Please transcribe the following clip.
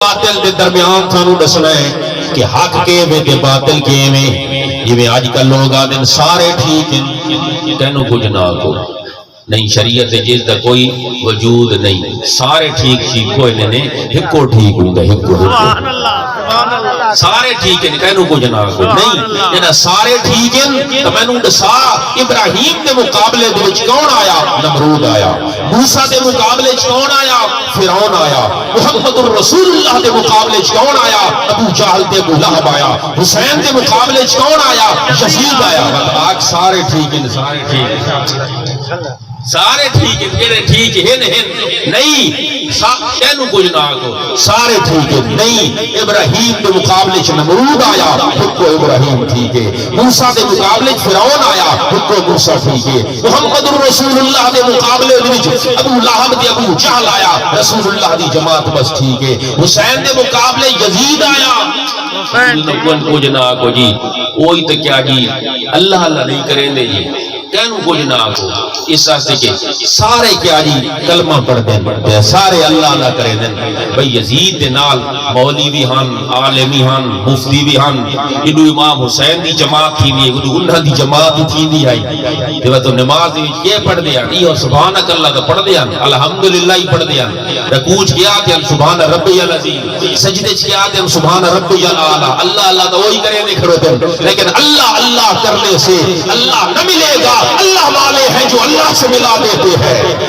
باطل دے درمیان سانو دسنا ہے کہ حق کے میں تے باطل کے میں جویں اج کل لوگ آدن سارے ٹھیک ہیں کہنو کچھ نہ کو نہیں شریعت جس دا کوئی وجود نہیں سارے ٹھیک کوئی نہیں ہکو ٹھیک ہوندا ہکو سبحان اللہ سارے ٹھیک ہیں کہنو کچھ نہ کو نہیں جڑا سارے ٹھیک ہیں تے مینوں دسا ابراہیم دے مقابلے دے وچ کون آیا نمرود آیا موسیٰ دے مقابلے وچ کون آیا فرعون آیا محمد الرسول اللہ دے مقابلے وچ کون آیا ابو جہل تے ابو لہب آیا حسین دے مقابلے وچ کون آیا یزید آیا پاک سارے ٹھیک ہیں سارے ٹھیک ہیں سارے ٹھیک ہیں میرے ٹھیک ہیں نہیں کہنو کچھ نہ کو سارے ٹھیک ہیں نہیں ابراہیم دے مقابلے چ نمرود آیا ہکو ابراہیم ٹھیک ہے موسیٰ دے مقابلے چ فرعون آیا ہکو موسیٰ ٹھیک ہے محمد الرسول اللہ دے مقابلے وچ ابو لہب تے ابو جہل آیا رسول اللہ دی جماعت بس ٹھیک ہے حسین دے مقابلے یزید آیا کچھ نہ کو جی وہی تو کیا جی اللہ اللہ نہیں کریں دے جی کہنو کچھ نہ کو اس واسطے کہ سارے کیا جی کلمہ پڑھ دیں سارے اللہ اللہ کریں دیں بھئی یزید دے نال مولی بھی ہن عالمی ہن مفتی بھی ہن انہوں امام حسین دی جماعت تھی بھی انہوں دی جماعت تھی بھی آئی جو تو نماز یہ پڑھ دیا یہ سبحانک اللہ کا پڑھ دیا الحمدللہ ہی پڑھ دیا رکوع کیا کہ سبحان ربی العظیم سجدے کیا کہ سبحان ربی الاعلی اللہ اللہ تو وہی کریں دے کھڑے لیکن اللہ اللہ کرنے سے اللہ نہ ملے گا اللہ والے ہیں جو اللہ سے ملا دیتے ہیں